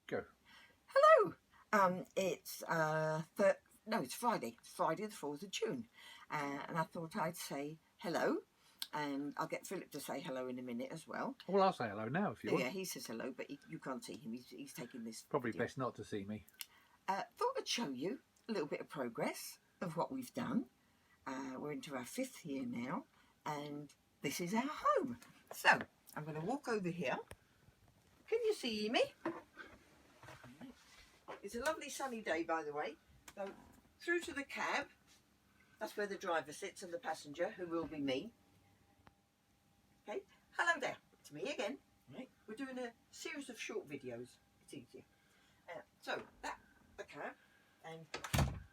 Go. Hello. It's it's Friday. It's Friday the 4th of June, and I thought I'd say hello, and I'll get Philip to say hello in a minute as well. Well, I'll say hello now if you want. Yeah, he says hello, but you can't see him. He's taking this. Probably video. best not to see me. Thought I'd show you a little bit of progress of what we've done. We're into our 5th year now, and this is our home. So I'm going to walk over here. Can you see me? It's a lovely sunny day, by the way. So through to the cab. That's where the driver sits and the passenger, who will be me. Okay. Hello there. It's me again. Right. We're doing a series of short videos. It's easier. So that's the cab, and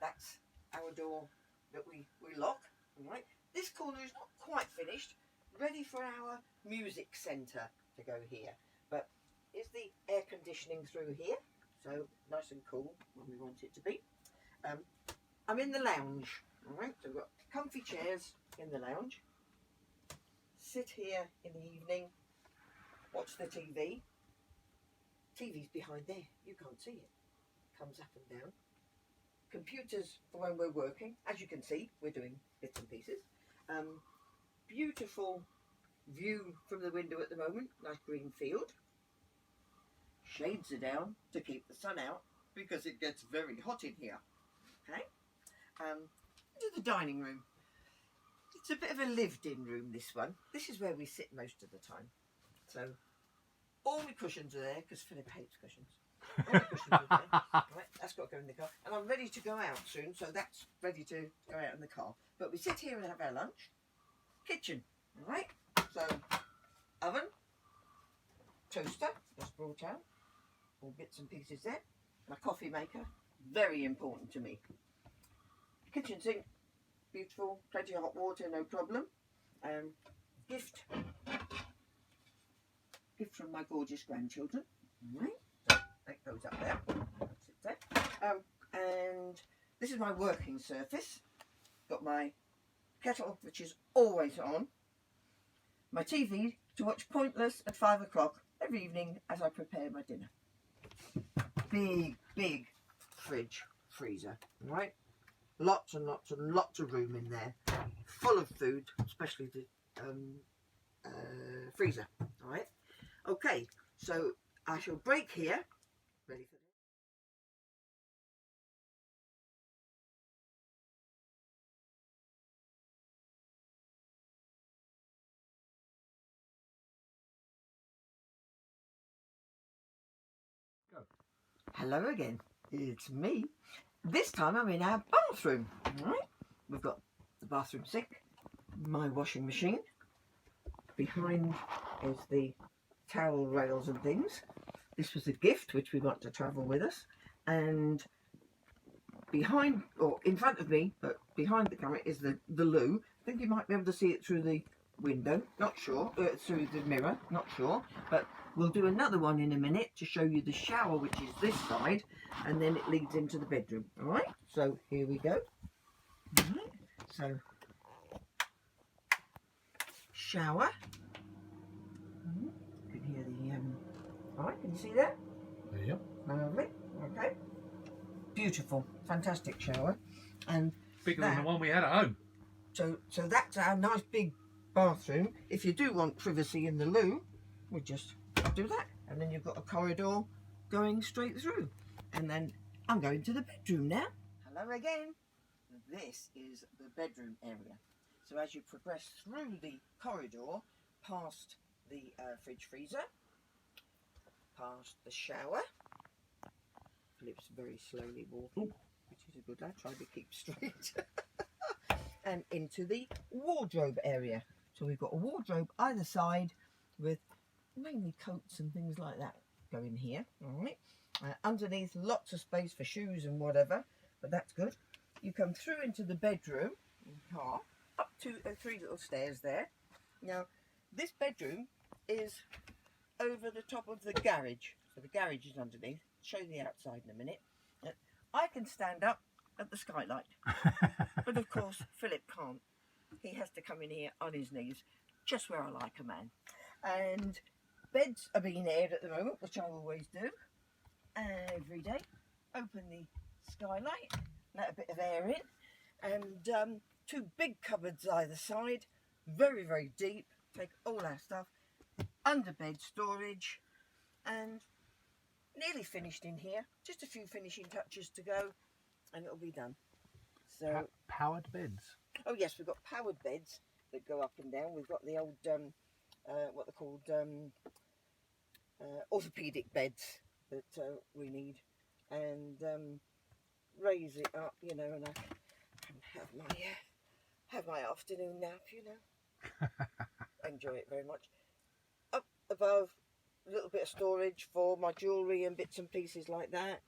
that's our door that we lock. All right. This corner is not quite finished. Ready for our music centre to go here. But is the air conditioning through here? So nice and cool when we want it to be. I'm in the lounge. All right. So we've got comfy chairs in the lounge. Sit here in the evening. Watch the TV. TV's behind there. You can't see it. Comes up and down. Computers for when we're working. As you can see, we're doing bits and pieces. Beautiful view from the window at the moment. Nice green field. Shades are down to keep the sun out because it gets very hot in here. Okay. Into the dining room. It's a bit of a lived-in room, this one. This is where we sit most of the time. So all my cushions are there because Philip hates cushions. All my cushions are there. Right, that's got to go in the car. And I'm ready to go out soon, so that's ready to go out in the car. But we sit here and have our lunch. Kitchen, all right? So oven, toaster, just brought out. All bits and pieces there. My coffee maker, very important to me. Kitchen sink, beautiful, plenty of hot water, no problem. Gift from my gorgeous grandchildren. All right, so that goes up there. Sit there. And this is my working surface. Got my kettle, which is always on. My TV to watch Pointless at 5 o'clock every evening as I prepare my dinner. Big fridge, freezer, right? Lots and lots and lots of room in there, full of food, especially the freezer. All right. Okay, so I shall break here. Ready for this? Go. Hello again. It's me. This time I'm in our bathroom. All right. We've got the bathroom sink, my washing machine. Behind is the towel rails and things. This was a gift which we got to travel with us. And behind, or in front of me, but behind the camera is the loo. I think you might be able to see it through the window. Not sure. Through the mirror. Not sure. But we'll do another one in a minute to show you the shower, which is this side, and then it leads into the bedroom. All right. So here we go. All right. So shower. You can hear the all right. Can you see that? Yep. Lovely. Okay. Beautiful, fantastic shower, and Bigger than the one we had at home. So that's our nice big bathroom. If you do want privacy in the loo, we just do that, and then you've got a corridor going straight through. And then I'm going to the bedroom now. Hello again. This is the bedroom area. So as you progress through the corridor, past the fridge freezer, past the shower. Philip's very slowly walking, which is a good lad, trying to keep straight. And into the wardrobe area. So we've got a wardrobe either side with mainly coats and things like that go in here. All right. Underneath, lots of space for shoes and whatever, but that's good. You come through into the bedroom in car, up to 3 little stairs there. Now, this bedroom is over the top of the garage. So the garage is underneath. Show you the outside in a minute. I can stand up at the skylight, but of course Philip can't. He has to come in here on his knees, just where I like a man. And beds are being aired at the moment, which I always do. every day. Open the skylight, let a bit of air in, and two big cupboards either side, very, very deep. Take all our stuff, under bed storage, and nearly finished in here. Just a few finishing touches to go, and it'll be done. So Powered beds. oh yes, we've got powered beds that go up and down. We've got the old what they're called, orthopedic beds that we need, and raise it up, you know, and I can have my afternoon nap, you know. Enjoy it very much. Up above, a little bit of storage for my jewellery and bits and pieces like that.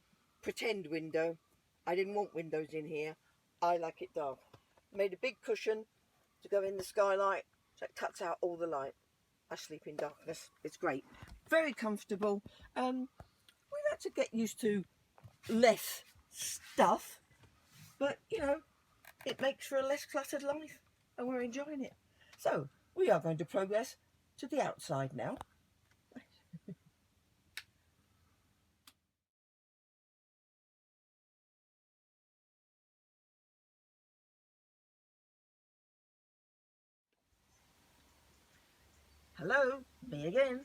Pretend window. I didn't want windows in here. I like it dark. Made a big cushion to go in the skylight, so it cuts out all the light. I sleep in darkness. It's great. Very comfortable. We've had to get used to less stuff, but you know, it makes for a less cluttered life, and we're enjoying it. So we are going to progress to the outside now. Hello, me again.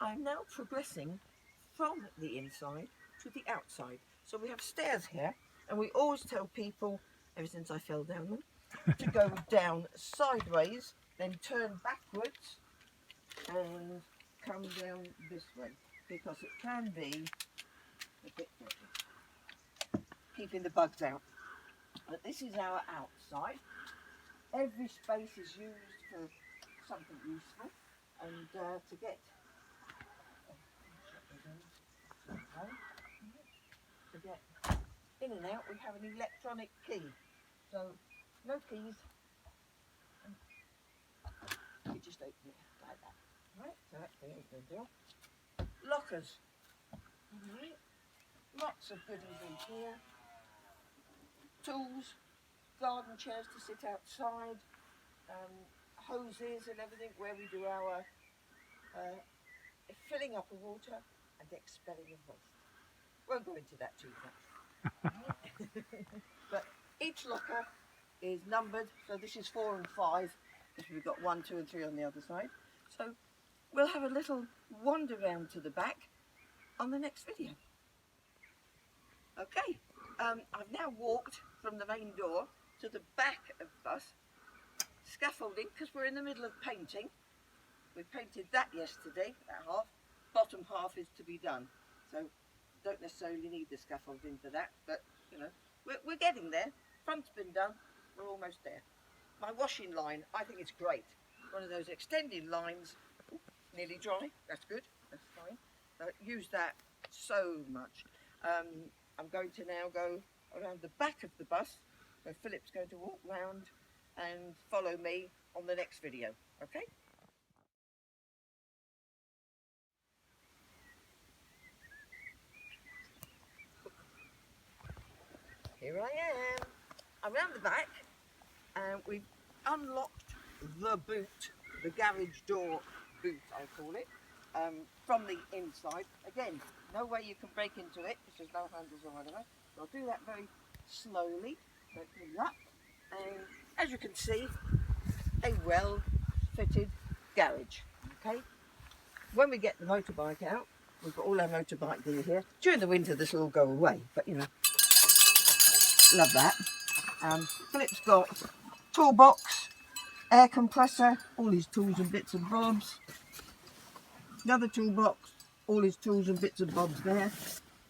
I'm now progressing from the inside to the outside. So we have stairs here, and we always tell people, ever since I fell down them, to go down sideways, then turn backwards and come down this way, because it can be a bit dodgy, keeping the bugs out. But this is our outside. Every space is used for something useful, and to get in and out, we have an electronic key. So no keys. You just open it like that. Right, so that's the open door. Lockers. Right. Lots of goodies in here. Tools, garden chairs to sit outside, hoses and everything where we do our filling up of water and expelling of waste. Won't go into that too much. But each locker is numbered, so this is 4 and 5, because we've got 1, 2 and 3 on the other side. So we'll have a little wander round to the back on the next video. Okay, I've now walked from the main door to the back of the bus, scaffolding, because we're in the middle of painting. We painted that yesterday, that half. Bottom half is to be done, so don't necessarily need the scaffolding for that, but you know, we're getting there. Front's been done, we're almost there. My washing line, I think it's great. One of those extended lines. Ooh, nearly dry, that's good, that's fine. Use that so much. I'm going to now go around the back of the bus, so Philip's going to walk round and follow me on the next video, okay? Here I am, around the back, and we've unlocked the boot, the garage door boot I call it, from the inside. Again, no way you can break into it because there's no handles or whatever. So I'll do that very slowly, opening up, and as you can see, a well fitted garage, okay? When we get the motorbike out, we've got all our motorbike gear here. During the winter this will all go away, but you know, love that. Philip's got toolbox, air compressor, all his tools and bits and bobs. Another toolbox, all his tools and bits and bobs there.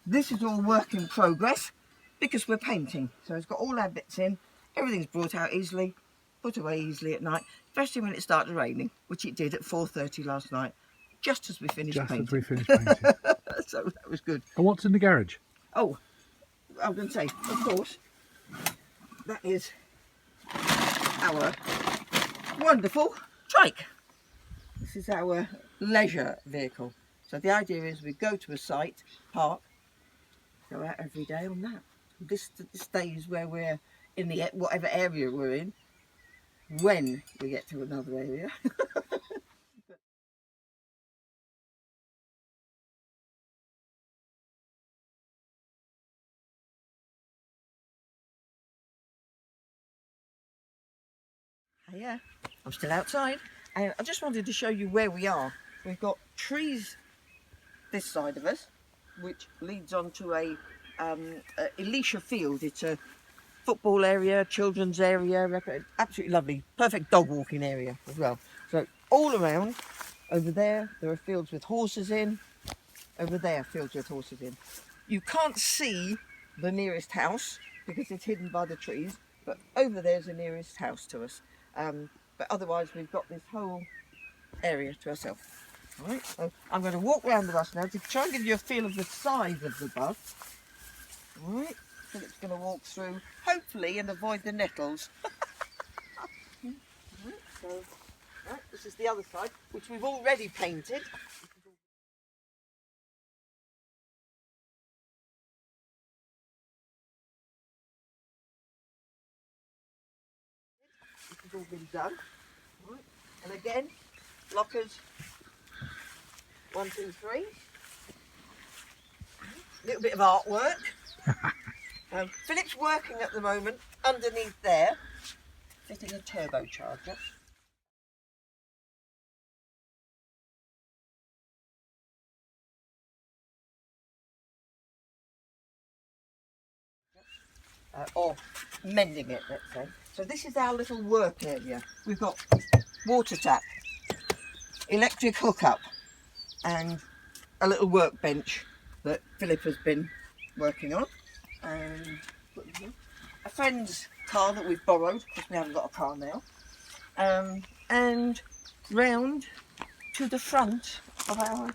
This is all work in progress because we're painting. So it's got all our bits in. Everything's brought out easily, put away easily at night, especially when it started raining, which it did at 4:30 last night, just as we finished painting. Just as we finished painting. So that was good. And what's in the garage? Oh, I was going to say, of course, that is our wonderful trike. This is our leisure vehicle. So the idea is we go to a site, park, go out every day on that. This stays where we're in the whatever area we're in when we get to another area. Yeah, I'm still outside, and I just wanted to show you where we are. We've got trees this side of us, which leads onto a Elisha Field. It's a football area, children's area, absolutely lovely, perfect dog walking area as well. So all around, over there are fields with horses in, over there fields with horses in. You can't see the nearest house because it's hidden by the trees, but over there's the nearest house to us. But otherwise we've got this whole area to ourselves. All right, so I'm going to walk around the bus now to try and give you a feel of the size of the bus. All right, so it's going to walk through, hopefully, and avoid the nettles. Right, so, right, this is the other side, which we've already painted. This has all been done. Right. And again, lockers 1, 2, 3. A little bit of artwork. Philip's working at the moment underneath there, fitting a turbocharger. Or mending it, let's say. So this is our little work area. We've got water tap, electric hookup, and a little workbench that Philip has been working on. And a friend's car that we've borrowed, because we haven't got a car now. And round to the front of our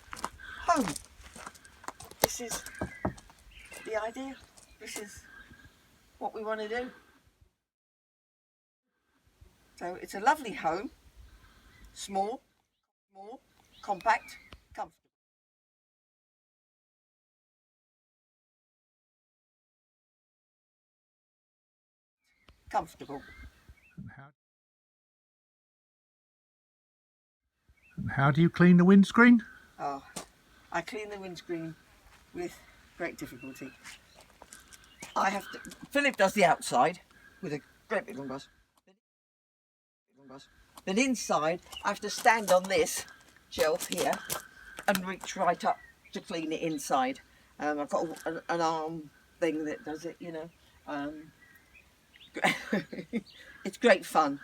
home. This is the idea. This is what we want to do. So it's a lovely home, small, compact, comfortable. Comfortable. How do you clean the windscreen? Oh, I clean the windscreen with great difficulty. Philip does the outside with a great big long brush. Then inside, I have to stand on this shelf here and reach right up to clean it inside. I've got an arm thing that does it, you know. It's great fun.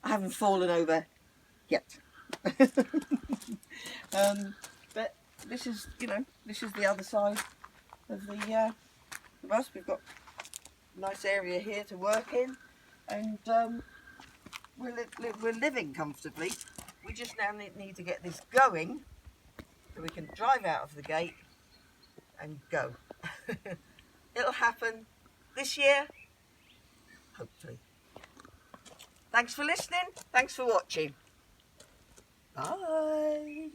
I haven't fallen over yet. But this is, this is the other side of the bus. We've got a nice area here to work in, and we're living comfortably. We just now need to get this going so we can drive out of the gate and go. It'll happen this year, hopefully. Thanks for listening. Thanks for watching. Bye.